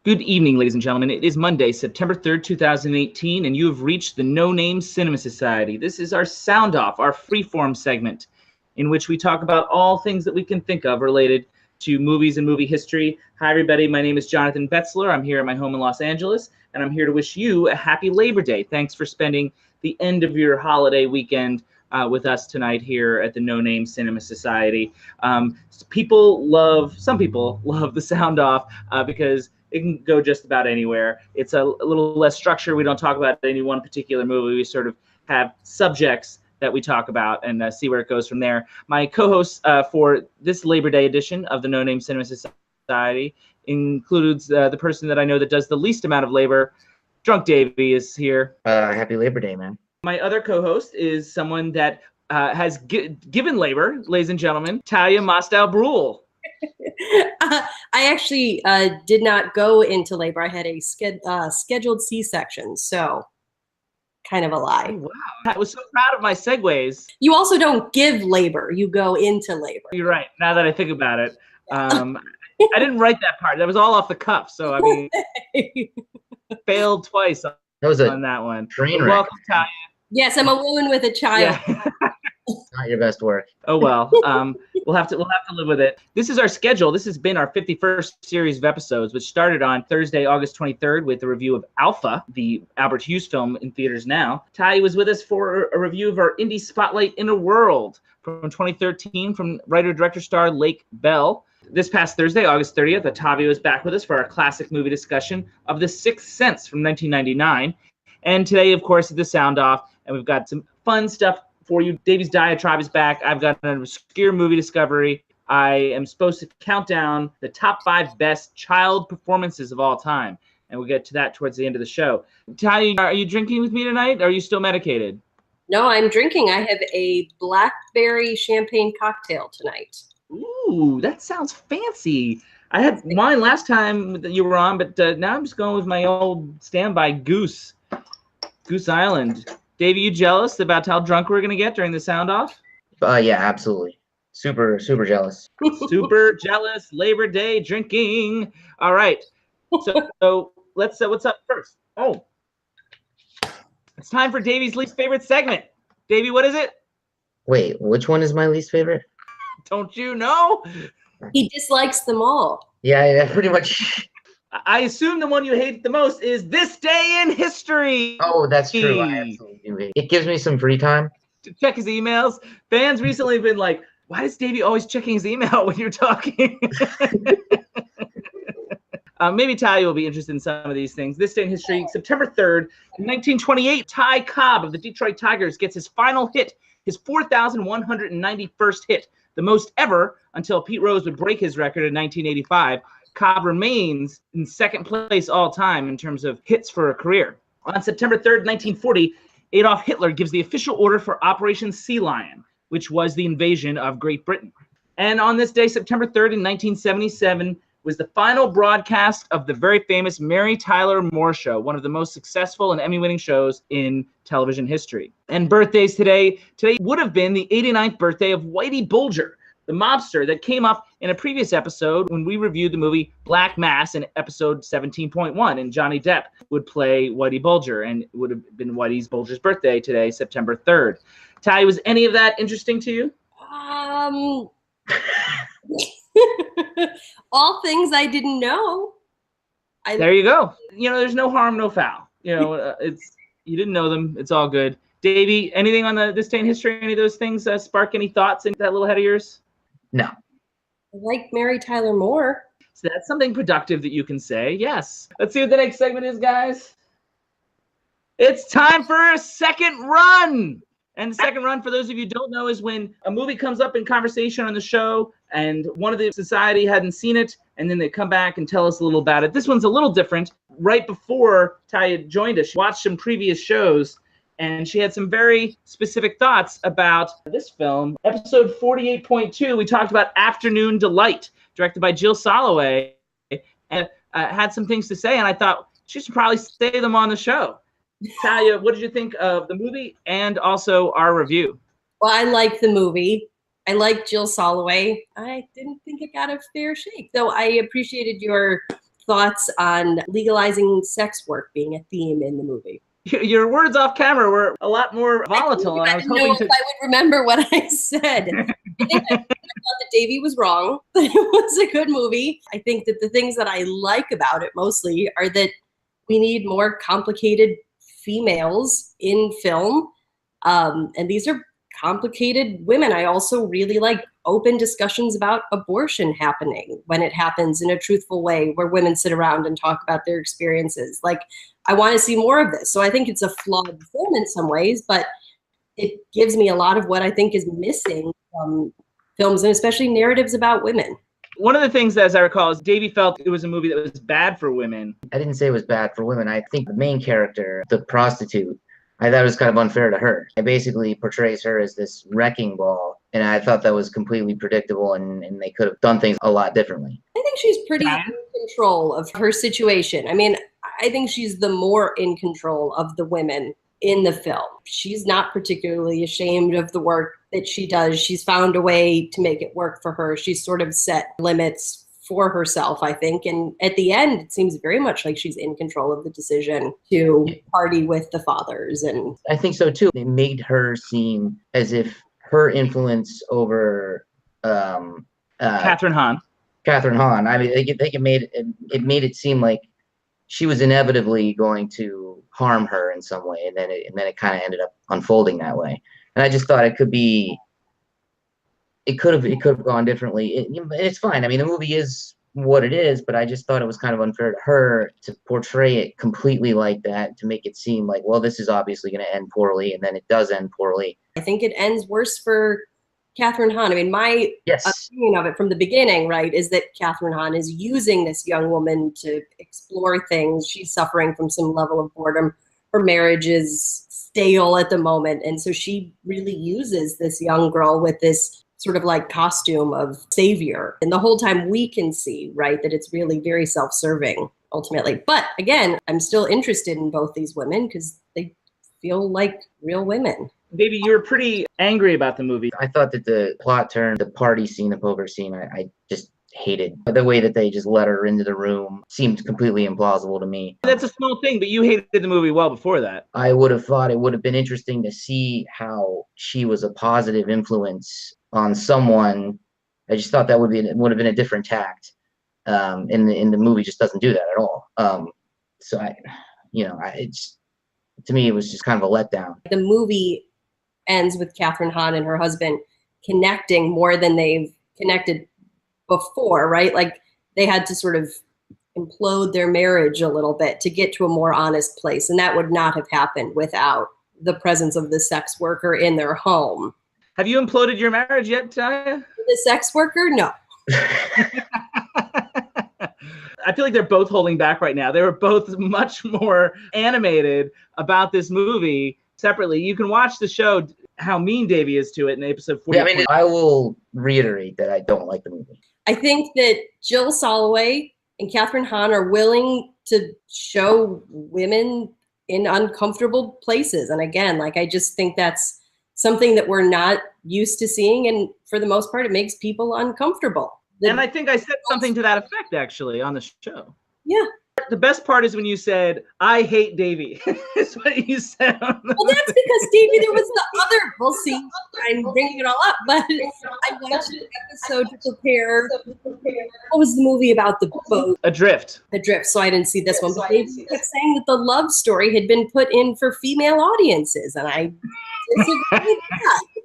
Good evening, ladies and gentlemen. It is Monday, September 3rd, 2018, and you have reached the No Name Cinema Society. This is our Sound Off, our freeform segment, in which we talk about all things that we can think of related to movies and movie history. Hi, everybody. My name is Jonathan Betzler. I'm here at my home in Los Angeles, and I'm here to wish you a happy Labor Day. Thanks for spending the end of your holiday weekend with us tonight here at the No Name Cinema Society. Some people love the Sound Off because it can go just about anywhere. It's a little less structure. We don't talk about any one particular movie. We sort of have subjects that we talk about and see where it goes from there. My co-host for this Labor Day edition of the No Name Cinema Society includes the person that I know that does the least amount of labor. Drunk Davie is here. Happy Labor Day, man. My other co-host is someone that has given labor, ladies and gentlemen, Talia Brule. I actually did not go into labor. I had a scheduled C-section, so kind of a lie. Oh, wow. I was so proud of my segues. You also don't give labor. You go into labor. You're right. Now that I think about it. I didn't write that part. That was all off the cuff. So, I mean, failed twice on that one. Train wreck. Welcome, Talia. Yes, I'm a woman with a child. Yeah. Not your best work. Oh well, we'll have to live with it. This is our schedule. This has been our 51st series of episodes, which started on Thursday, August 23rd, with a review of Alpha, the Albert Hughes film in theaters now. Talia was with us for a review of our Indie Spotlight in a World from 2013 from writer-director star Lake Bell. This past Thursday, August 30th, Otavio is back with us for our classic movie discussion of The Sixth Sense from 1999. And today, of course, is the Sound Off, and we've got some fun stuff for you. Davey's Diatribe is back. I've got an obscure movie discovery. I am supposed to count down the top 5 best child performances of all time, and we'll get to that towards the end of the show. Talia, are you drinking with me tonight? Are you still medicated? No, I'm drinking. I have a blackberry champagne cocktail tonight. Ooh, that sounds fancy. I had wine last time that you were on, but now I'm just going with my old standby Goose Island. Davey, you jealous about how drunk we're going to get during the Sound Off? Yeah, absolutely. Super jealous. Super jealous Labor Day drinking. All right. So let's what's up first? Oh, it's time for Davey's least favorite segment. Davey, what is it? Wait, which one is my least favorite? Don't you know? He dislikes them all. Yeah, pretty much. I assume the one you hate the most is This Day in History. Oh, that's true. I absolutely do hate it. It gives me some free time to check his emails. Fans recently have been like, why is Davey always checking his email when you're talking? Maybe Talia will be interested in some of these things. This Day in History, September 3rd, 1928, Ty Cobb of the Detroit Tigers gets his final hit, his 4,191st hit, the most ever until Pete Rose would break his record in 1985. Cobb remains in second place all time in terms of hits for a career. On September 3rd, 1940, Adolf Hitler gives the official order for Operation Sea Lion, which was the invasion of Great Britain. And on this day, September 3rd, in 1977, was the final broadcast of the very famous Mary Tyler Moore Show, one of the most successful and Emmy-winning shows in television history. And birthdays today would have been the 89th birthday of Whitey Bulger, the mobster that came up in a previous episode when we reviewed the movie Black Mass in episode 17.1, and Johnny Depp would play Whitey Bulger, and it would have been Bulger's birthday today, September 3rd. Talia, was any of that interesting to you? All things I didn't know. There you go. You know, there's no harm, no foul. You know, you didn't know them. It's all good. Davey, anything on This Day in History? Any of those things spark any thoughts in that little head of yours? No. I like Mary Tyler Moore. So that's something productive that you can say. Yes. Let's see what the next segment is, guys. It's time for a second run. And the second run, for those of you who don't know, is when a movie comes up in conversation on the show and one of the society hadn't seen it, and then they come back and tell us a little about it. This one's a little different. Right before Talia joined us, she watched some previous shows, and she had some very specific thoughts about this film. Episode 48.2, we talked about Afternoon Delight, directed by Jill Soloway, and had some things to say, and I thought she should probably say them on the show. Talia, what did you think of the movie and also our review? Well, I like the movie. I like Jill Soloway. I didn't think it got a fair shake, though I appreciated your thoughts on legalizing sex work being a theme in the movie? Your words off camera were a lot more volatile, and I was didn't know hoping if to. I would remember what I said. I think I thought that Davie was wrong. That it was a good movie. I think that the things that I like about it mostly are that we need more complicated females in film, and these are complicated women. I also really like open discussions about abortion happening when it happens in a truthful way, where women sit around and talk about their experiences. Like, I want to see more of this. So I think it's a flawed film in some ways, but it gives me a lot of what I think is missing from films, and especially narratives about women. One of the things, as I recall, is Davie felt it was a movie that was bad for women. I didn't say it was bad for women. I think the main character, the prostitute, I thought it was kind of unfair to her. It basically portrays her as this wrecking ball, and I thought that was completely predictable, and they could have done things a lot differently. I think she's pretty in control of her situation. I mean, I think she's the more in control of the women in the film. She's not particularly ashamed of the work that she does. She's found a way to make it work for her. She's sort of set limits for herself, I think. And at the end, it seems very much like she's in control of the decision to party with the fathers. And I think so too. It made her seem as if her influence over Catherine Hahn. I mean, it made it seem like she was inevitably going to harm her in some way, and then it kind of ended up unfolding that way. And I just thought it could have gone differently. It's fine. I mean, the movie is what it is, but I just thought it was kind of unfair to her to portray it completely like that, to make it seem like, well, this is obviously going to end poorly, and then it does end poorly. I think it ends worse for Catherine Hahn. I mean, my opinion of it from the beginning, right, is that Catherine Hahn is using this young woman to explore things. She's suffering from some level of boredom. Her marriage is stale at the moment. And so she really uses this young girl with this sort of like costume of savior. And the whole time we can see, right, that it's really very self-serving ultimately. But again, I'm still interested in both these women because they feel like real women. Davie, you were pretty angry about the movie. I thought that the plot turn, the party scene, the poker scene, I just hated. The way that they just let her into the room seemed completely implausible to me. That's a small thing, but you hated the movie well before that. I would have thought it would have been interesting to see how she was a positive influence on someone. I just thought that would have been a different tact. In the movie just doesn't do that at all. So to me, it was just kind of a letdown. The movie ends with Catherine Hahn and her husband connecting more than they've connected before, right? Like they had to sort of implode their marriage a little bit to get to a more honest place. And that would not have happened without the presence of the sex worker in their home. Have you imploded your marriage yet, Talia? The sex worker? No. I feel like they're both holding back right now. They were both much more animated about this movie separately. You can watch the show, how mean Davie is to it in episode 40. Yeah, I mean, I will reiterate that I don't like the movie. I think that Jill Soloway and Catherine Hahn are willing to show women in uncomfortable places. And again, like, I just think that's something that we're not used to seeing. And for the most part, it makes people uncomfortable. And I think I said something to that effect, actually, on the show. Yeah. The best part is when you said, I hate Davie. That's what you said. Well, that's because, Davie, there was the other, we'll see, I'm bringing it all up, but I watched an episode to prepare, what was the movie about the boat? Adrift. Adrift, so I didn't see this one, but Davie kept saying that the love story had been put in for female audiences, and I disagree with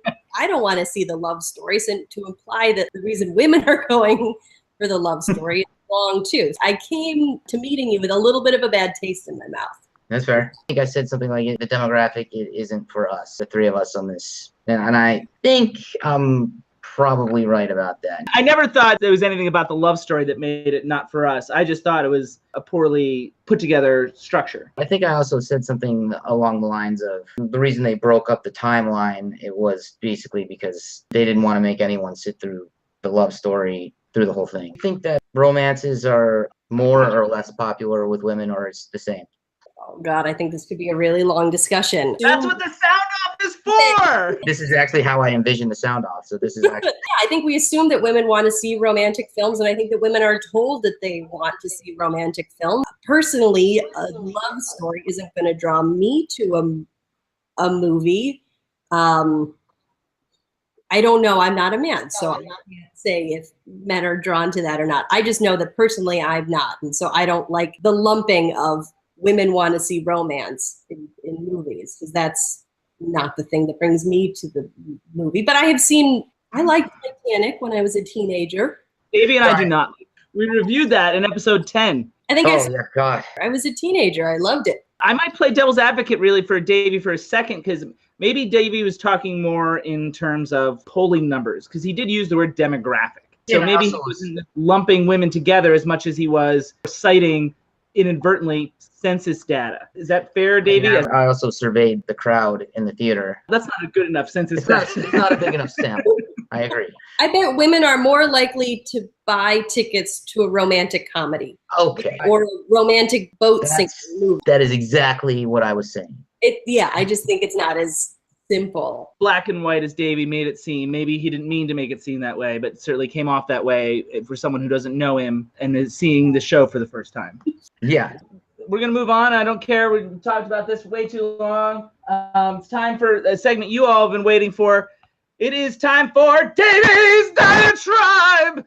that. I don't want to see the love stories, and to imply that the reason women are going for the love story is wrong too. I came to meeting you with a little bit of a bad taste in my mouth. That's fair. I think I said something like the demographic isn't for us, the three of us on this. And I think I'm probably right about that. I never thought there was anything about the love story that made it not for us. I just thought it was a poorly put together structure. I think I also said something along the lines of the reason they broke up the timeline, it was basically because they didn't want to make anyone sit through the love story through the whole thing. I think that romances are more or less popular with women, or it's the same. Oh God, I think this could be a really long discussion. That's what the sound off is for. This is actually how I envision the sound off. So this is actually. I think we assume that women want to see romantic films, and I think that women are told that they want to see romantic films. Personally, a love story isn't going to draw me to a movie. I don't know. I'm not a man, so I can't say if men are drawn to that or not. I just know that personally I'm not. And so I don't like the lumping of women want to see romance in movies, because that's not the thing that brings me to the movie. But I liked Titanic when I was a teenager. Davey and I do not. We reviewed that in episode 10. I think Oh, yeah, God. I was a teenager. I loved it. I might play devil's advocate really for Davey for a second, because maybe Davey was talking more in terms of polling numbers, because he did use the word demographic. So Yeah, maybe he wasn't lumping women together as much as he was citing inadvertently census data. Is that fair, Davey? Yeah, I also surveyed the crowd in the theater. That's not a good enough census It's not, data. it's not a big enough sample. I agree. I bet women are more likely to buy tickets to a romantic comedy Okay. or a romantic boat sinking movie. That is exactly what I was saying. I just think it's not as simple. Black and white as Davey made it seem. Maybe he didn't mean to make it seem that way, but it certainly came off that way for someone who doesn't know him and is seeing the show for the first time. Yeah. We're going to move on. I don't care. We've talked about this way too long. It's time for a segment you all have been waiting for. It is time for Davis Diatribe.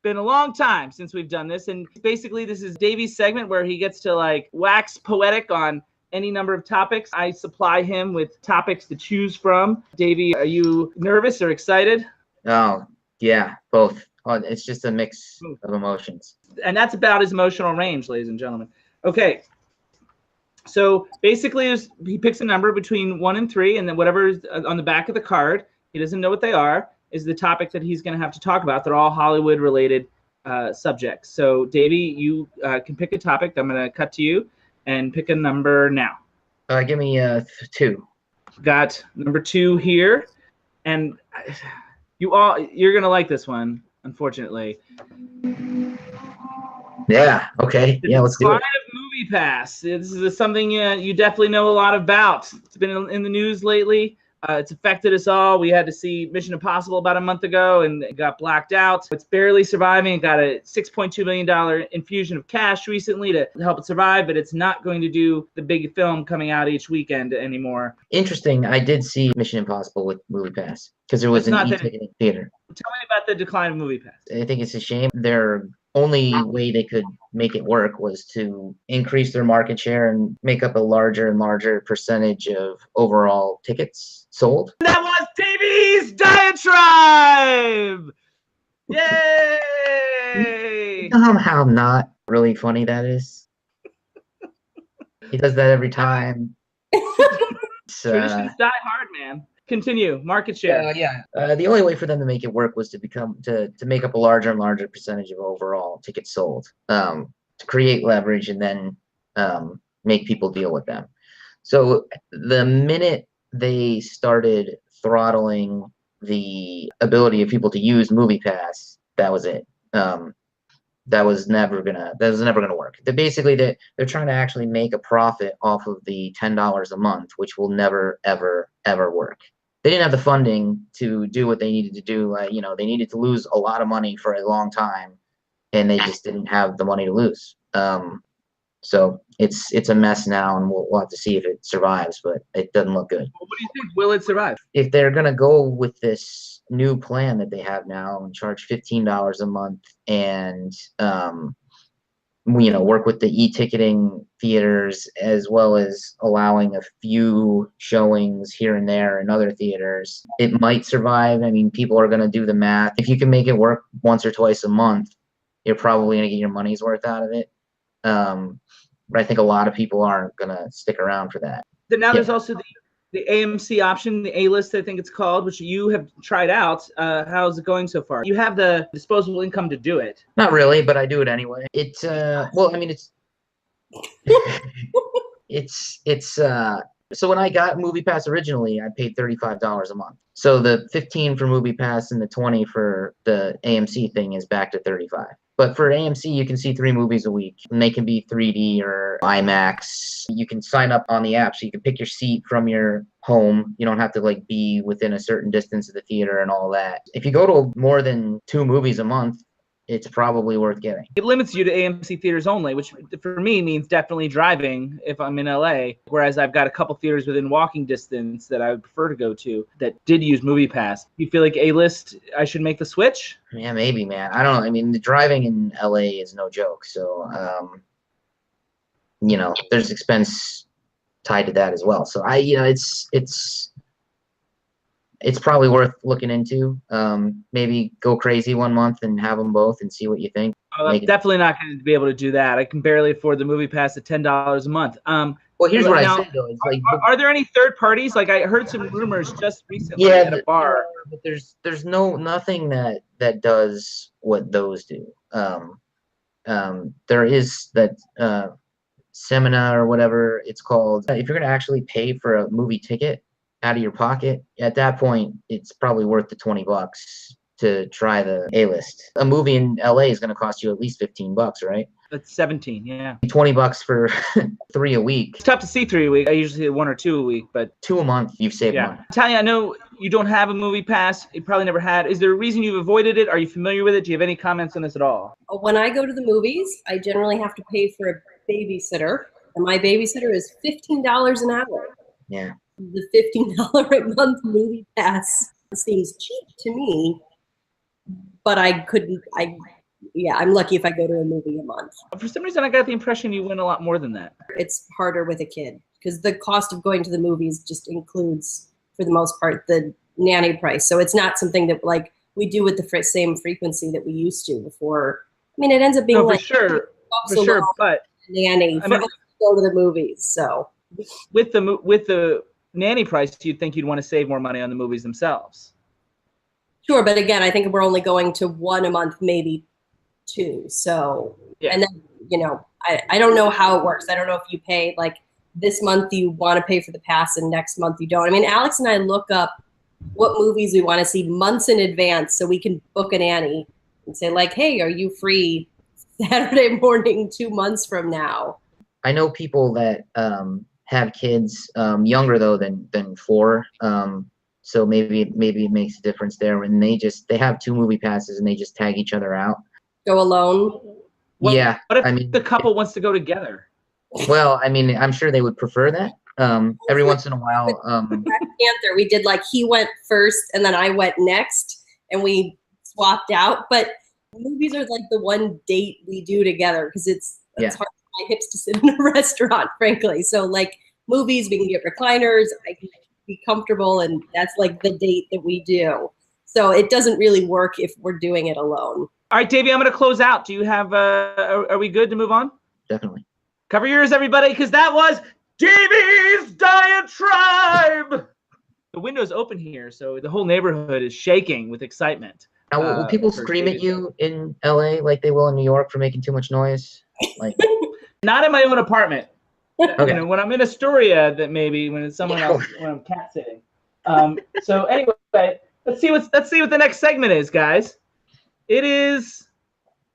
Been a long time since we've done this. And basically, this is Davy's segment where he gets to wax poetic on any number of topics. I supply him with topics to choose from. Davy, are you nervous or excited? Oh, yeah, both. Oh, it's just a mix of emotions. And that's about his emotional range, ladies and gentlemen. Okay. So basically, he picks a number between 1 and 3, and then whatever is on the back of the card, he doesn't know what they are, is the topic that he's going to have to talk about. They're all Hollywood-related subjects. So, Davy, you can pick a topic. I'm going to cut to you and pick a number now. Give me 2. Got number 2 here, and you're going to like this one, unfortunately. Yeah. Okay. Yeah. Let's do it. Movie Pass. This is something you definitely know a lot about. It's been in the news lately. It's affected us all. We had to see Mission Impossible about a month ago, and it got blacked out. It's barely surviving. It got a $6.2 million infusion of cash recently to help it survive, but it's not going to do the big film coming out each weekend anymore. Interesting. I did see Mission Impossible with Movie Pass because there was an e-ticketing theater. Tell me about the decline of Movie Pass. I think it's a shame. Their only way they could make it work was to increase their market share and make up a larger and larger percentage of overall tickets sold. That was Davis Diatribe! Yay! You know how not really funny that is? He does that every time. Traditions die hard, man. Continue. Market share. The only way for them to make it work was to make up a larger and larger percentage of overall tickets sold, to create leverage and then make people deal with them. So the minute they started throttling the ability of people to use Movie Pass, that was it. That was never gonna work. They're trying to actually make a profit off of the $10 a month, which will never ever work. They didn't have the funding to do what they needed to do. They needed to lose a lot of money for a long time, and they just didn't have the money to lose. So it's a mess now, and we'll have to see if it survives, but it doesn't look good. What do you think? Will it survive? If they're gonna go with this new plan that they have now and charge $15 a month and work with the e-ticketing theaters, as well as allowing a few showings here and there in other theaters, it might survive. I mean, people are going to do the math. If you can make it work once or twice a month, you're probably going to get your money's worth out of it. But I think a lot of people aren't going to stick around for that. Then now there's also the AMC option, the A-list, I think it's called, which you have tried out. How's it going so far? You have the disposable income to do it. Not really, but I do it anyway. It's so when I got Movie Pass originally, I paid $35 a month. So the $15 for Movie Pass and the $20 for the AMC thing is back to $35. But for AMC, you can see 3 movies a week, and they can be 3D or IMAX. You can sign up on the app, so you can pick your seat from your home. You don't have to like be within a certain distance of the theater and all that. If you go to more than 2 movies a month, it's probably worth getting. It limits you to AMC theaters only, which for me means definitely driving if I'm in LA, whereas I've got a couple theaters within walking distance that I would prefer to go to that did use MoviePass. You feel like A-list, I should make the switch? Yeah, maybe, man. I don't know. I mean, the driving in LA is no joke. So, you know, there's expense tied to that as well. So it's probably worth looking into. Maybe go crazy one month and have them both and see what you think. Oh, I'm definitely not going to be able to do that. I can barely afford the MoviePass at $10 a month. Well, here's what I said though. It's like, are there any third parties? Like I heard some rumors just recently at a bar. But there's nothing that does what those do. There is that Semina or whatever it's called. If you're going to actually pay for a movie ticket out of your pocket, at that point, it's probably worth the $20 to try the A-list. A movie in LA is going to cost you at least $15, right? That's 17, yeah. $20 for 3 a week. It's tough to see 3 a week. I usually see 1 or 2 a week, but 2 a month, you've saved money. Talia, I know you don't have a MoviePass. You probably never had. Is there a reason you've avoided it? Are you familiar with it? Do you have any comments on this at all? When I go to the movies, I generally have to pay for a babysitter, and my babysitter is $15 an hour. Yeah. The $15 a month movie pass seems cheap to me, but I'm lucky if I go to a movie a month. For some reason, I got the impression you win a lot more than that. It's harder with a kid because the cost of going to the movies just includes, for the most part, the nanny price. So it's not something that like we do with the same frequency that we used to before. I mean, it ends up being for sure, but nanny for us to go to the movies. So with the nanny price, you'd think you'd want to save more money on the movies themselves. Sure, but again, I think we're only going to 1 a month, maybe 2. So, and then, you know, I don't know how it works. I don't know if you pay like this month you want to pay for the pass and next month you don't. I mean, Alex and I look up what movies we want to see months in advance so we can book a nanny and say like, hey, are you free Saturday morning 2 months from now? I know people that have kids younger though than 4. So maybe it makes a difference there when they have 2 movie passes and they just tag each other out. Go alone? What if the couple wants to go together? Well, I mean, I'm sure they would prefer that. Every once in a while. Panther, we did like he went first and then I went next and we swapped out. But movies are like the one date we do together because it's hard for my hips to sit in a restaurant, frankly. So like movies, we can get recliners. I can be comfortable, and that's like the date that we do. So it doesn't really work if we're doing it alone. All right, Davey, I'm going to close out. Do you have? Are we good to move on? Definitely. Cover your ears, everybody, because that was Davys Diatribe. The window's open here, so the whole neighborhood is shaking with excitement. Now, will people scream at you in LA like they will in New York for making too much noise? Like, not in my own apartment. Okay. You know, when I'm in Astoria, that maybe when it's someone else, when I'm cat sitting. So anyway, let's see what the next segment is, guys. It is.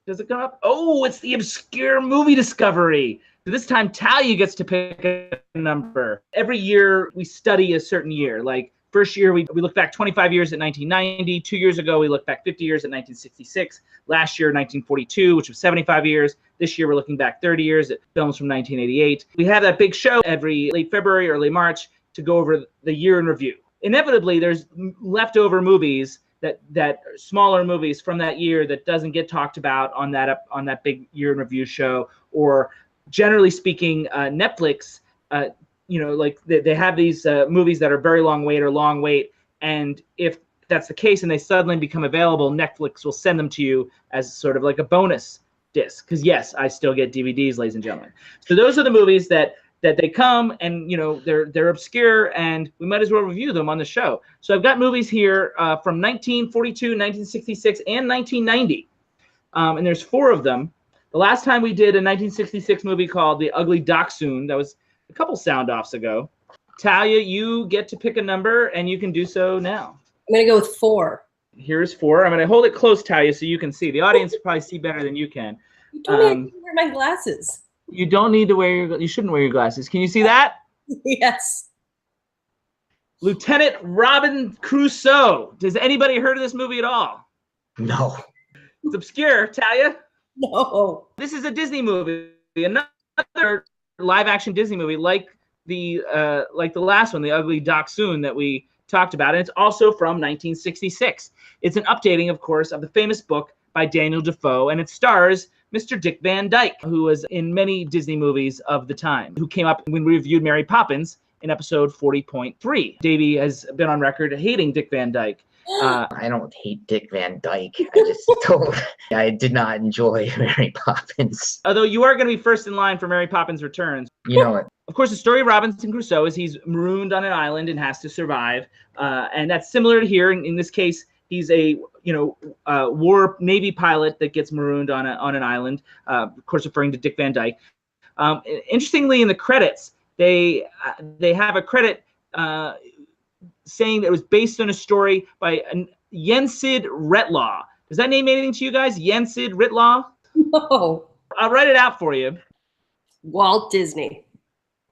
Does it come up? Oh, it's the obscure movie discovery. So this time, Talia gets to pick a number. Every year, we study a certain year. Like first year, we look back 25 years at 1990. 2 years ago, we looked back 50 years at 1966. Last year, 1942, which was 75 years. This year, we're looking back 30 years at films from 1988. We have that big show every late February, early March to go over the year in review. Inevitably, there's leftover movies that smaller movies from that year that doesn't get talked about on that big year in review show. Or generally speaking, Netflix, like they have these movies that are very long wait, and if that's the case and they suddenly become available, Netflix will send them to you as sort of like a bonus disc. Because yes, I still get DVDs, ladies and gentlemen. So those are the movies that they come and they're obscure and we might as well review them on the show. So I've got movies here from 1942, 1966, and 1990, and there's 4 of them. The last time we did a 1966 movie called The Ugly Dachshund, that was a couple sound-offs ago. Talia, you get to pick a number and you can do so now. I'm gonna go with 4. Here's 4. I'm going to hold it close, Talia, so you can see. The audience will probably see better than you can. You told me I couldn't wear my glasses. You don't need to wear you shouldn't wear your glasses. Can you see that? Yes. Lieutenant Robin Crusoe. Does anybody heard of this movie at all? No. It's obscure, Talia. No. This is a Disney movie. Another live-action Disney movie, like the last one, The Ugly Dachshund that we talked about, and it's also from 1966. It's an updating, of course, of the famous book by Daniel Defoe, and it stars Mr. Dick Van Dyke, who was in many Disney movies of the time, who came up when we reviewed Mary Poppins in episode 40.3. Davie has been on record hating Dick Van Dyke. I don't hate Dick Van Dyke. I did not enjoy Mary Poppins. Although you are going to be first in line for Mary Poppins Returns. You know it. Of course, the story of Robinson Crusoe is he's marooned on an island and has to survive. And that's similar to here. In this case, he's a war Navy pilot that gets marooned on an island, of course, referring to Dick Van Dyke. Interestingly, in the credits, they have a credit saying that it was based on a story by Yensid Retlaw. Does that name mean anything to you guys? Yensid Retlaw? No. I'll write it out for you. Walt Disney.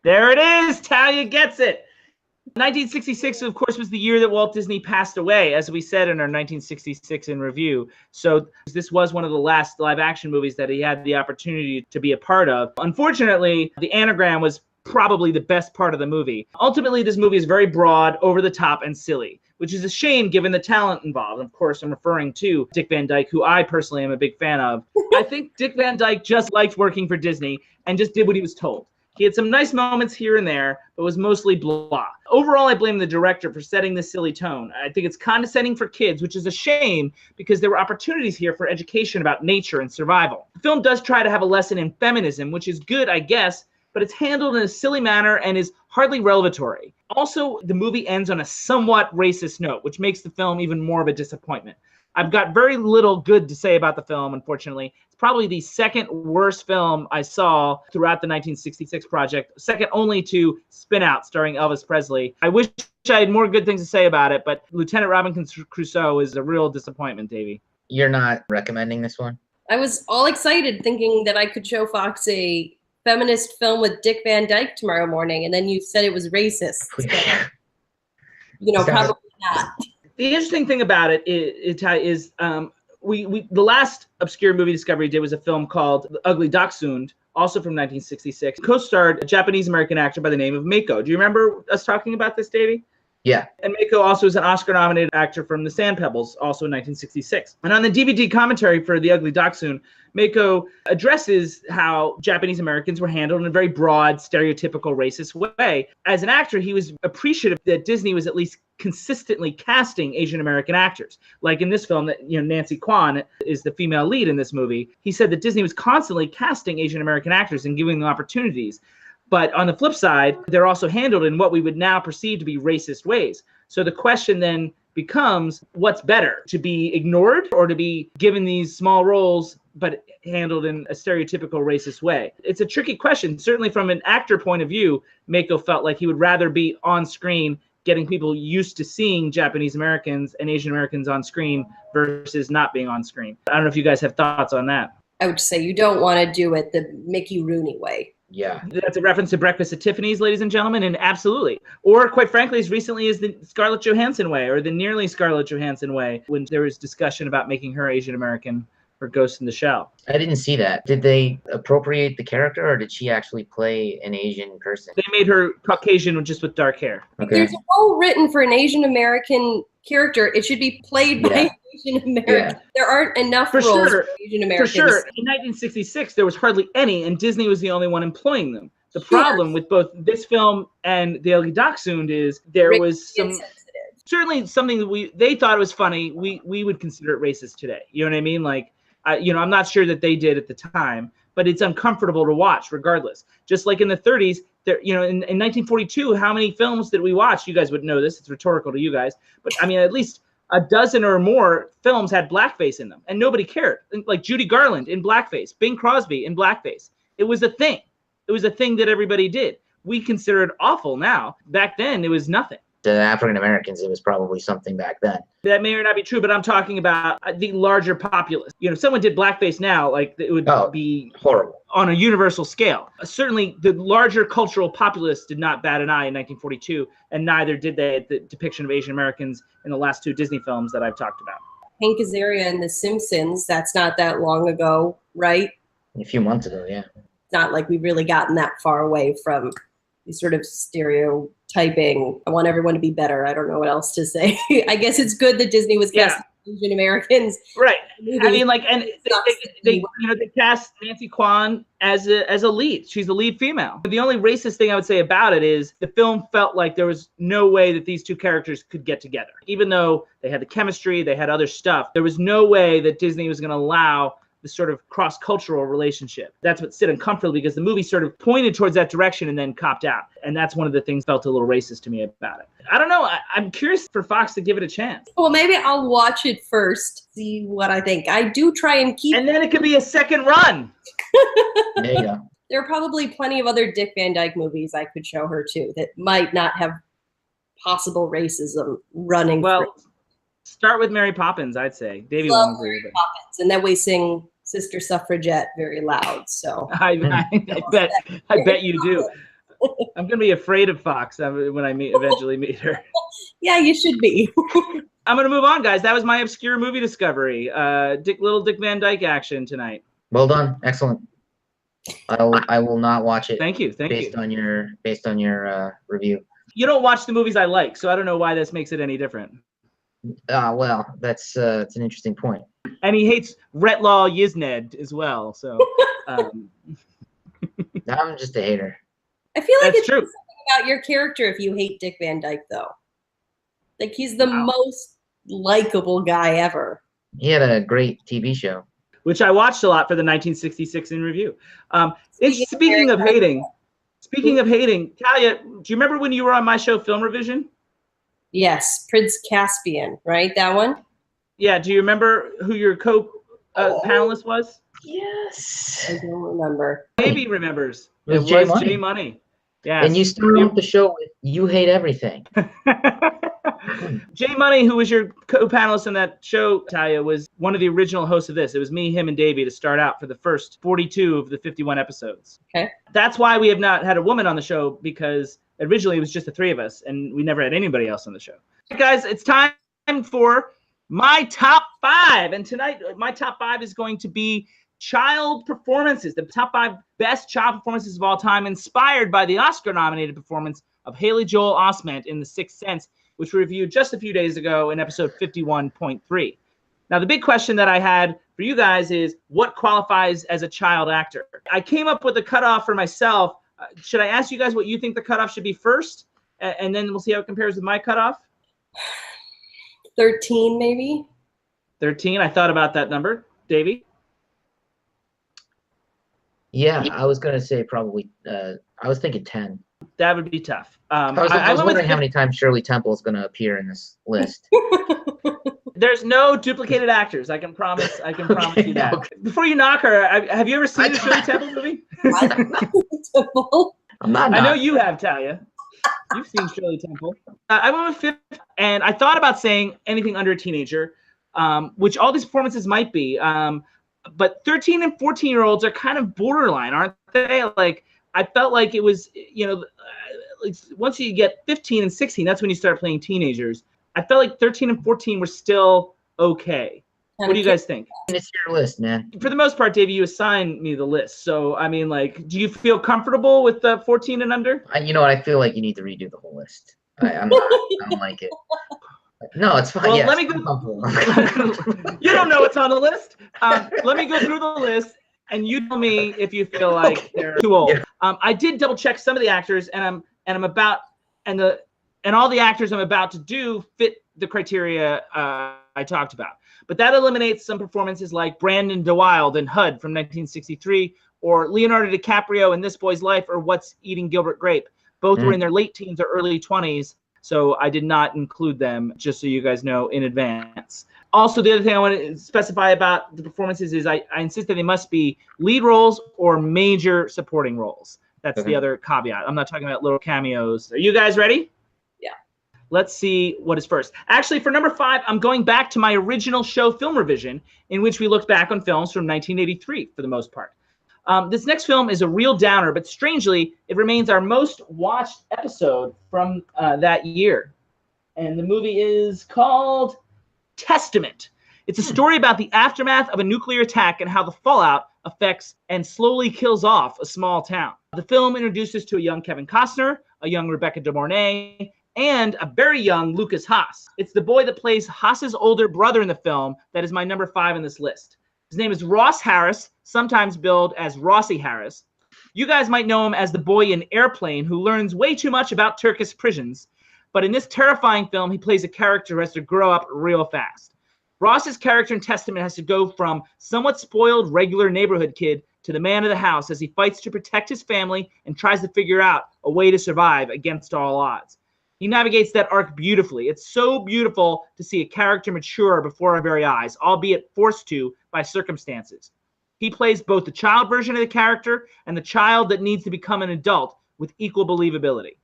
There it is. Talia gets it. 1966, of course, was the year that Walt Disney passed away, as we said in our 1966 in review. So this was one of the last live-action movies that he had the opportunity to be a part of. Unfortunately, the anagram was probably the best part of the movie. Ultimately, this movie is very broad, over the top, and silly, which is a shame given the talent involved. Of course, I'm referring to Dick Van Dyke, who I personally am a big fan of. I think Dick Van Dyke just liked working for Disney and just did what he was told. He had some nice moments here and there, but was mostly blah. Overall, I blame the director for setting this silly tone. I think it's condescending for kids, which is a shame because there were opportunities here for education about nature and survival. The film does try to have a lesson in feminism, which is good, I guess, but it's handled in a silly manner and is hardly revelatory. Also, the movie ends on a somewhat racist note, which makes the film even more of a disappointment. I've got very little good to say about the film, unfortunately. It's probably the second worst film I saw throughout the 1966 project, second only to Spin Out, starring Elvis Presley. I wish I had more good things to say about it, but Lieutenant Robinson Crusoe is a real disappointment, Davie. You're not recommending this one? I was all excited thinking that I could show Fox a feminist film with Dick Van Dyke tomorrow morning, and then you said it was racist. So, probably not. The interesting thing about it is the last obscure movie Discovery did was a film called The Ugly Dachshund, also from 1966. Co-starred a Japanese-American actor by the name of Mako. Do you remember us talking about this, Davie? Yeah. And Mako also is an Oscar-nominated actor from The Sand Pebbles, also in 1966. And on the DVD commentary for The Ugly Dachshund, Mako addresses how Japanese Americans were handled in a very broad, stereotypical, racist way. As an actor, he was appreciative that Disney was at least consistently casting Asian American actors. Like in this film, that Nancy Kwan is the female lead in this movie. He said that Disney was constantly casting Asian American actors and giving them opportunities. But on the flip side, they're also handled in what we would now perceive to be racist ways. So the question then becomes, what's better, to be ignored or to be given these small roles but handled in a stereotypical racist way? It's a tricky question. Certainly from an actor point of view, Mako felt like he would rather be on screen getting people used to seeing Japanese Americans and Asian Americans on screen versus not being on screen. I don't know if you guys have thoughts on that. I would say you don't want to do it the Mickey Rooney way. Yeah. That's a reference to Breakfast at Tiffany's, ladies and gentlemen, and absolutely. Or quite frankly, as recently as the Scarlett Johansson way, or the nearly Scarlett Johansson way, when there was discussion about making her Asian American for Ghost in the Shell. I didn't see that. Did they appropriate the character, or did she actually play an Asian person? They made her Caucasian just with dark hair. Okay. There's a role written for an Asian American character. It should be played by Asian American. Yeah. There aren't enough For roles sure. for Asian Americans. For sure. In 1966, there was hardly any, and Disney was the only one employing them. The problem with both this film and The Ugly Dachshund is there was some... Certainly something that they thought it was funny. We would consider it racist today. You know what I mean? Like, I'm not sure that they did at the time, but it's uncomfortable to watch regardless. Just like in the 30s, there, in 1942, how many films did we watch? You guys would know this. It's rhetorical to you guys. But I mean, at least a dozen or more films had blackface in them, and nobody cared. Like Judy Garland in blackface, Bing Crosby in blackface. It was a thing. It was a thing that everybody did. We consider it awful now. Back then, it was nothing. to African Americans, it was probably something back then. That may or not be true, but I'm talking about the larger populace. You know, if someone did blackface now, like it would be horrible on a universal scale. Certainly, the larger cultural populace did not bat an eye in 1942, and neither did they at the depiction of Asian Americans in the last 2 Disney films that I've talked about. Hank Azaria in The Simpsons, that's not that long ago, right? A few months ago, yeah. It's not like we've really gotten that far away from these sort of stereotyping. I want everyone to be better. I don't know what else to say. I guess it's good that Disney was casting Asian Americans. Right. I mean, like, and they you know, they cast Nancy Kwan as a lead. She's the lead female. The only racist thing I would say about it is the film felt like there was no way that these 2 characters could get together. Even though they had the chemistry, they had other stuff, there was no way that Disney was going to allow this sort of cross-cultural relationship. That's what sit uncomfortably, because the movie sort of pointed towards that direction and then copped out. And that's one of the things felt a little racist to me about it. I don't know. I'm curious for Fox to give it a chance. Well, maybe I'll watch it first, see what I think. I do try and keep... And then it could be a second run. There you go. There are probably plenty of other Dick Van Dyke movies I could show her, too, that might not have possible racism running through. Start with Mary Poppins, I'd say. Davie Love won't agree with it. Poppins, and then we sing Sister Suffragette very loud. So I bet you do. I'm gonna be afraid of Fox when I eventually meet her. Yeah, you should be. I'm gonna move on, guys. That was my obscure movie discovery. Little Dick Van Dyke action tonight. Well done, excellent. I will not watch it. Thank you. Based on your review. You don't watch the movies I like, so I don't know why this makes it any different. Well, that's an interesting point. And he hates Retlaw Yizned as well. So I'm just a hater. I feel like That's it's true. something about your character if you hate Dick Van Dyke, though. Like, he's the most likable guy ever. He had a great TV show, which I watched a lot for the 1966 in review. Speaking of hating, Talia, do you remember when you were on my show, Film Revision? Yes, Prince Caspian, right? That one? Yeah. Do you remember who your panelist was? Yes. I don't remember. Maybe remembers. It was Jay Money. Yeah. And you started off the show with "You Hate Everything." Jay Money, who was your co-panelist on that show, Talia, was one of the original hosts of this. It was me, him, and Davie to start out for the first 42 of the 51 episodes. Okay. That's why we have not had a woman on the show, because originally it was just the 3 of us, and we never had anybody else on the show. Guys, it's time for my top 5. And tonight, my top 5 is going to be child performances, the top 5 best child performances of all time, inspired by the Oscar-nominated performance of Haley Joel Osment in The Sixth Sense, which we reviewed just a few days ago in episode 51.3. Now, the big question that I had for you guys is, what qualifies as a child actor? I came up with a cutoff for myself. Should I ask you guys what you think the cutoff should be first? And then we'll see how it compares with my cutoff? 13, maybe? 13? I thought about that number. Davie? Yeah, I was going to say probably, I was thinking 10. That would be tough. I was wondering how many times Shirley Temple is going to appear in this list. There's no duplicated actors. I can promise you that. Okay. Before you knock her, have you ever seen the Shirley Temple movie? I'm not. I know you have, Talia. You've seen Shirley Temple. I went with 5th, and I thought about saying anything under a teenager, which all these performances might be. But 13 and 14-year-olds are kind of borderline, aren't they? Like, I felt like it was, once you get 15 and 16, that's when you start playing teenagers. I felt like 13 and 14 were still okay. What do you guys think? It's your list, man. For the most part, Davie, you assigned me the list. So, I mean, like, do you feel comfortable with the 14 and under? You know what? I feel like you need to redo the whole list. I don't like it. No, it's fine. Well, yes, let me go. You don't know what's on the list. Let me go through the list, and you tell me if you feel like they're too old. Yeah. I did double check some of the actors, and all the actors I'm about to do fit the criteria I talked about. But that eliminates some performances like Brandon DeWilde in HUD from 1963, or Leonardo DiCaprio in This Boy's Life, or What's Eating Gilbert Grape. Both were in their late teens or early 20s, so I did not include them, just so you guys know in advance. Also, the other thing I want to specify about the performances is I insist that they must be lead roles or major supporting roles. That's the other caveat. I'm not talking about little cameos. Are you guys ready? Yeah. let's see what is first. Actually, for number 5, I'm going back to my original show film revision, in which we looked back on films from 1983 for the most part. This next film is a real downer, but strangely, it remains our most watched episode from that year. And the movie is called Testament. It's a story about the aftermath of a nuclear attack and how the fallout affects and slowly kills off a small town. The film introduces to a young Kevin Costner, a young Rebecca De Mornay, and a very young Lucas Haas. It's the boy that plays Haas's older brother in the film that is my number 5 in this list. His name is Ross Harris, sometimes billed as Rossi Harris. You guys might know him as the boy in Airplane who learns way too much about Turkish prisons, but in this terrifying film, he plays a character who has to grow up real fast. Ross's character in Testament has to go from somewhat spoiled regular neighborhood kid to the man of the house as he fights to protect his family and tries to figure out a way to survive against all odds. He navigates that arc beautifully. It's so beautiful to see a character mature before our very eyes, albeit forced to by circumstances. He plays both the child version of the character and the child that needs to become an adult with equal believability.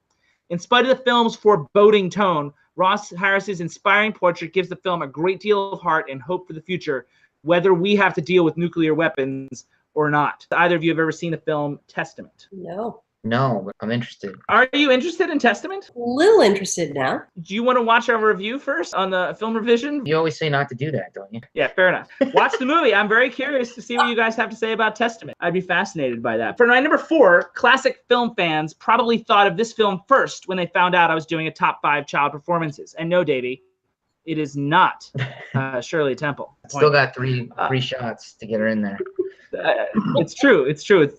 In spite of the film's foreboding tone, Ross Harris's inspiring portrait gives the film a great deal of heart and hope for the future, whether we have to deal with nuclear weapons or not. Either of you have ever seen the film Testament? No, but I'm interested. Are you interested in Testament? A little interested now. Do you want to watch our review first on the film revision? You always say not to do that, don't you? Yeah, fair enough. Watch the movie. I'm very curious to see what you guys have to say about Testament. I'd be fascinated by that. For my number 4, classic film fans probably thought of this film first when they found out I was doing a top 5 child performances. And no, Davie, it is not Shirley Temple. Still got three shots to get her in there. It's true. It's true.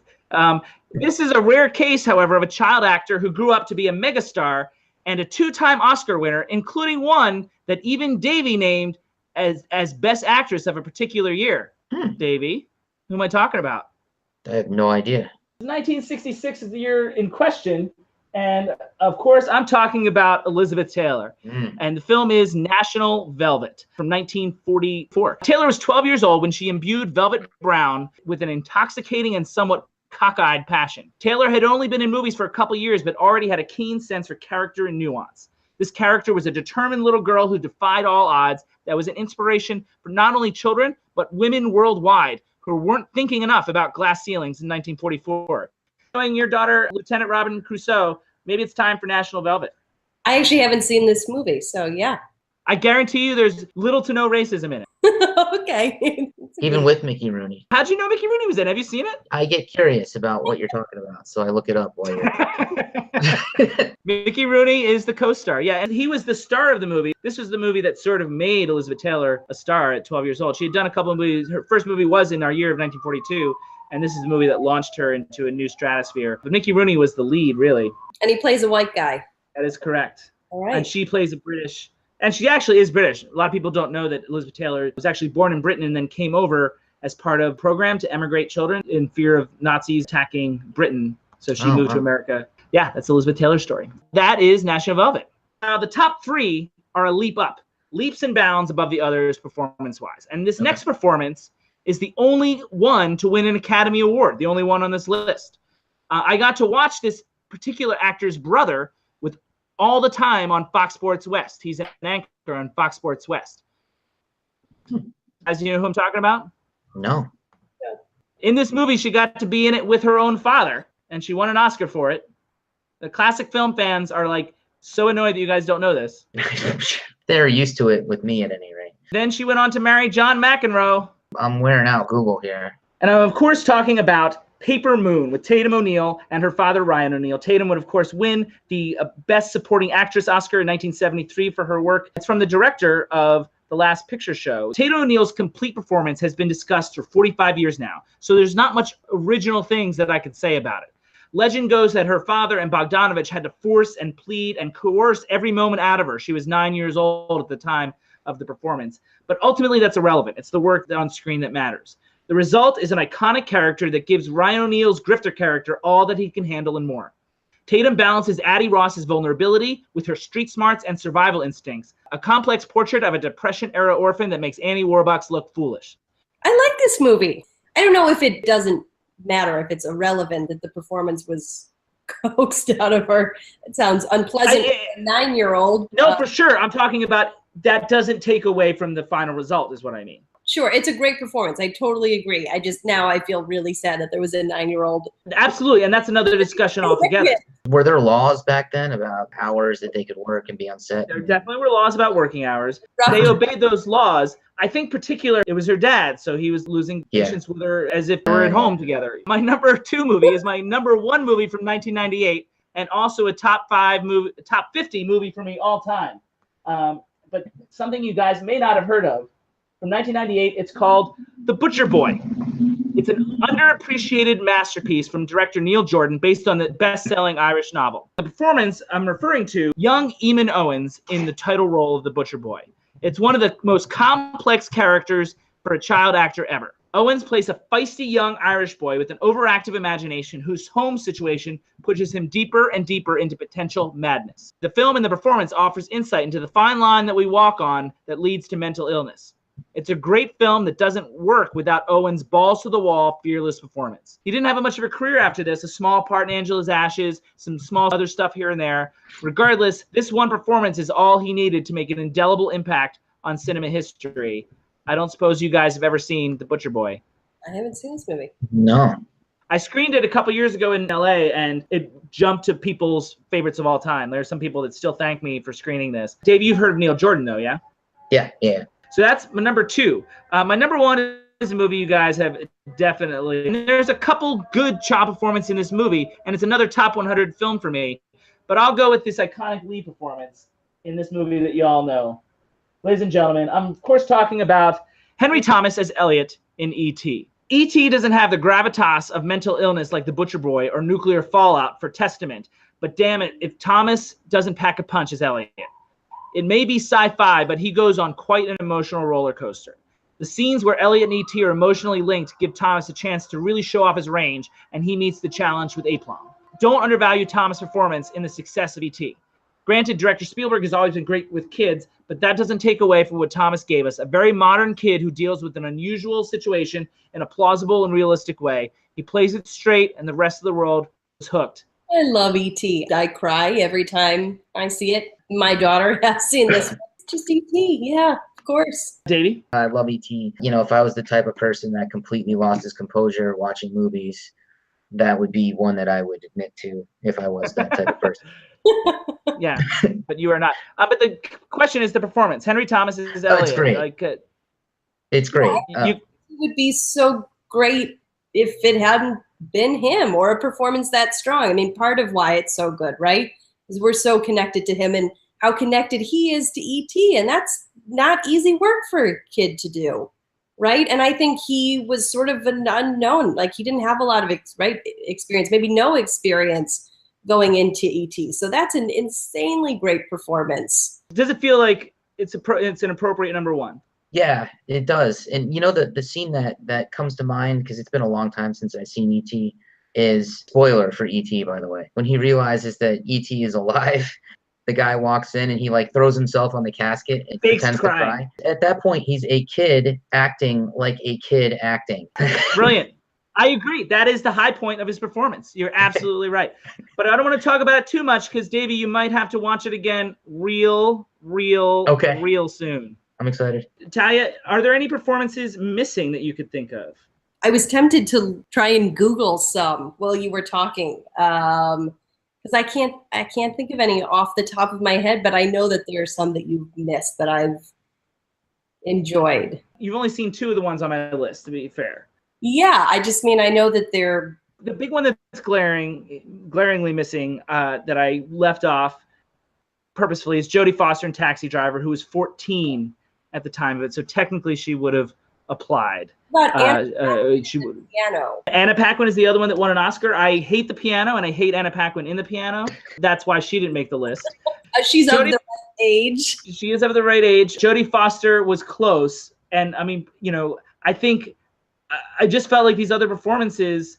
This is a rare case, however, of a child actor who grew up to be a megastar and a 2-time Oscar winner, including one that even Davie named as Best Actress of a particular year. Davie, who am I talking about? I have no idea. 1966 is the year in question, and of course, I'm talking about Elizabeth Taylor. And the film is National Velvet from 1944. Taylor was 12 years old when she imbued Velvet Brown with an intoxicating and somewhat cockeyed passion. Taylor had only been in movies for a couple years, but already had a keen sense for character and nuance. This character was a determined little girl who defied all odds, that was an inspiration for not only children, but women worldwide who weren't thinking enough about glass ceilings in 1944. Knowing your daughter, Lieutenant Robin Crusoe, maybe it's time for National Velvet. I actually haven't seen this movie, so yeah. I guarantee you there's little to no racism in it. Okay. Even with Mickey Rooney. How'd you know Mickey Rooney was in? Have you seen it? I get curious about what you're talking about, so I look it up while you're Mickey Rooney is the co-star. Yeah, and he was the star of the movie. This was the movie that sort of made Elizabeth Taylor a star at 12 years old. She had done a couple of movies. Her first movie was in our year of 1942, and this is the movie that launched her into a new stratosphere. But Mickey Rooney was the lead, really. And he plays a white guy. That is correct. All right. And she plays a British. And she actually is British. A lot of people don't know that Elizabeth Taylor was actually born in Britain and then came over as part of a program to emigrate children in fear of Nazis attacking Britain. So she moved to America. Yeah, that's Elizabeth Taylor's story. That is National Velvet. Now, the top 3 are a leap up, leaps and bounds above the others performance-wise. And this next performance is the only one to win an Academy Award, the only one on this list. I got to watch this particular actor's brother with all the time on Fox Sports West. He's an anchor on Fox Sports West. As you know who I'm talking about? No. In this movie, she got to be in it with her own father, and she won an Oscar for it. The classic film fans are like so annoyed that you guys don't know this. They're used to it with me at any rate. Then she went on to marry John McEnroe. I'm wearing out Google here. And I'm, of course, talking about Paper Moon with Tatum ONeal and her father, Ryan ONeal. Tatum would, of course, win the Best Supporting Actress Oscar in 1973 for her work. It's from the director of The Last Picture Show. Tatum ONeal's complete performance has been discussed for 45 years now, so there's not much original things that I could say about it. Legend goes that her father and Bogdanovich had to force and plead and coerce every moment out of her. She was 9 years old at the time of the performance. But ultimately, that's irrelevant. It's the work on screen that matters. The result is an iconic character that gives Ryan O'Neal's grifter character all that he can handle and more. Tatum balances Addie Ross's vulnerability with her street smarts and survival instincts, a complex portrait of a Depression-era orphan that makes Annie Warbucks look foolish. I like this movie. I don't know if it doesn't matter, if it's irrelevant that the performance was coaxed out of her. It sounds unpleasant. 9-year-old. No, for sure. I'm talking about that doesn't take away from the final result is what I mean. Sure, it's a great performance. I totally agree. Now I feel really sad that there was a 9-year-old. Absolutely, and that's another discussion altogether. Were there laws back then about hours that they could work and be on set? There definitely were laws about working hours. They obeyed those laws. I think particular, it was her dad, so he was losing patience with her as if we were at home together. My number 2 movie is my number 1 movie from 1998, and also a top 50 movie for me all time. But something you guys may not have heard of. From 1998, it's called The Butcher Boy. It's an underappreciated masterpiece from director Neil Jordan based on the best-selling Irish novel. The performance I'm referring to, young Eamon Owens in the title role of The Butcher Boy. It's one of the most complex characters for a child actor ever. Owens plays a feisty young Irish boy with an overactive imagination whose home situation pushes him deeper and deeper into potential madness. The film and the performance offers insight into the fine line that we walk on that leads to mental illness. It's a great film that doesn't work without Owens' balls-to-the-wall, fearless performance. He didn't have much of a career after this, a small part in Angela's Ashes, some small other stuff here and there. Regardless, this one performance is all he needed to make an indelible impact on cinema history. I don't suppose you guys have ever seen The Butcher Boy. I haven't seen this movie. No. I screened it a couple years ago in LA, and it jumped to people's favorites of all time. There are some people that still thank me for screening this. Dave, you've heard of Neil Jordan, though, yeah? Yeah. So that's my number 2. My number 1 is a movie you guys have definitely. And there's a couple good child performances in this movie, and it's another top 100 film for me. But I'll go with this iconic lead performance in this movie that you all know. Ladies and gentlemen, I'm of course talking about Henry Thomas as Elliot in E.T. E.T. doesn't have the gravitas of mental illness like The Butcher Boy or nuclear fallout for testament. But damn it, if Thomas doesn't pack a punch as Elliot. It may be sci-fi, but he goes on quite an emotional roller coaster. The scenes where Elliot and E.T. are emotionally linked give Thomas a chance to really show off his range, and he meets the challenge with aplomb. Don't undervalue Thomas' performance in the success of E.T. Granted, director Spielberg has always been great with kids, but that doesn't take away from what Thomas gave us, a very modern kid who deals with an unusual situation in a plausible and realistic way. He plays it straight, and the rest of the world is hooked. I love E.T. I cry every time I see it. My daughter has seen this. It's just E.T. Yeah, of course. Davey? I love E.T. You know, if I was the type of person that completely lost his composure watching movies, that would be one that I would admit to if I was that type of person. Yeah, but you are not. But the question is the performance. Henry Thomas is Elliot. It's great. It's great. It would be so great if it hadn't been him or a performance that strong. I mean, part of why it's so good, right? Is we're so connected to him and how connected he is to E.T. And that's not easy work for a kid to do, right? And I think he was sort of an unknown. Like he didn't have a lot of experience, maybe no experience going into E.T. So that's an insanely great performance. Does it feel like it's an appropriate number 1? Yeah, it does. And you know, the scene that comes to mind, because it's been a long time since I've seen E.T., is spoiler for E.T., by the way. When he realizes that E.T. is alive, the guy walks in and he like throws himself on the casket and pretends to cry. At that point, he's a kid acting like a kid acting. Brilliant. I agree. That is the high point of his performance. You're absolutely right. But I don't want to talk about it too much because, Davey, you might have to watch it again real soon. I'm excited. Talia, are there any performances missing that you could think of? I was tempted to try and Google some while you were talking, because I can't think of any off the top of my head, but I know that there are some that you've missed that I've enjoyed. You've only seen 2 of the ones on my list, to be fair. Yeah, I just mean I know that they're the big one that's glaringly missing that I left off purposefully is Jodie Foster in Taxi Driver, who was 14 at the time of it, so technically she would have applied. But she would. Piano. Anna Paquin is the other one that won an Oscar. I hate the piano, and I hate Anna Paquin in the piano. That's why she didn't make the list. She's of the right age. She is of the right age. Jodie Foster was close, and I mean, you know, I think I just felt like these other performances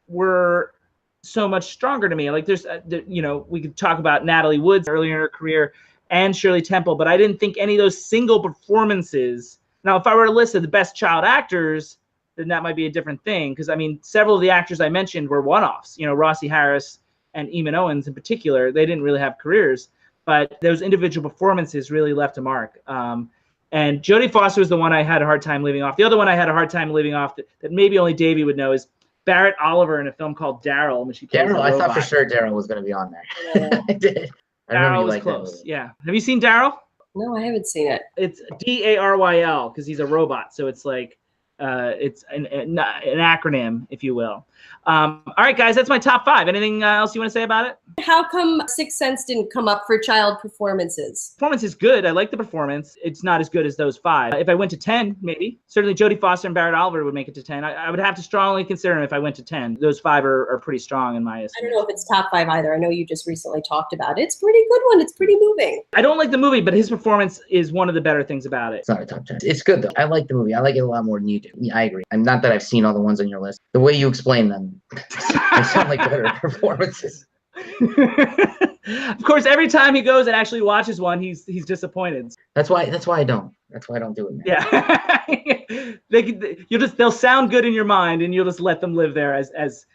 were so much stronger to me. Like there's, you know, we could talk about Natalie Wood earlier in her career and Shirley Temple, but I didn't think any of those single performances. Now, if I were to list the best child actors, then that might be a different thing. Because I mean, several of the actors I mentioned were one-offs. You know, Rossi Harris and Eamon Owens in particular, they didn't really have careers, but those individual performances really left a mark. And Jodie Foster was the one I had a hard time leaving off. The other one I had a hard time leaving off that maybe only Davie would know is Barrett Oliver in a film called Daryl. Daryl, I thought for sure Daryl was going to be on there. I did. Daryl was close. Yeah. Have you seen Daryl? No, I haven't seen it. It's DARYL because he's a robot. So it's like it's an acronym, if you will. All right, guys, that's my top 5. Anything else you want to say about it? How come Sixth Sense didn't come up for child performances? Performance is good. I like the performance. It's not as good as those 5. If I went to 10, maybe. Certainly Jodie Foster and Barrett Oliver would make it to 10. I would have to strongly consider them if I went to 10. Those 5 are pretty strong in my estimation. I don't know if it's top 5 either. I know you just recently talked about it. It's a pretty good one. It's pretty moving. I don't like the movie, but his performance is one of the better things about it. It's not a top 10. It's good, though. I like the movie. I like it a lot more than you do. Yeah, I agree. And not that I've seen all the ones on your list. The way you explain them, they sound like better performances. Of course, every time he goes and actually watches one, he's disappointed. That's why I don't. That's why I don't do it, man. Yeah. They'll sound good in your mind, and you'll just let them live there as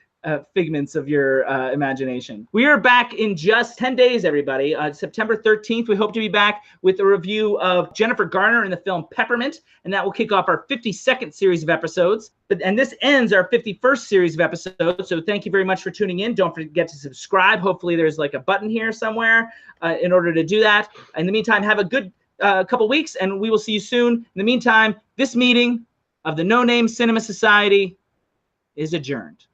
figments of your imagination. We are back in just 10 days, everybody. September 13th, we hope to be back with a review of Jennifer Garner in the film Peppermint, and that will kick off our 52nd series of episodes. And this ends our 51st series of episodes, so thank you very much for tuning in. Don't forget to subscribe. Hopefully there's like a button here somewhere in order to do that. In the meantime, have a good couple weeks, and we will see you soon. In the meantime, this meeting of the No Name Cinema Society is adjourned.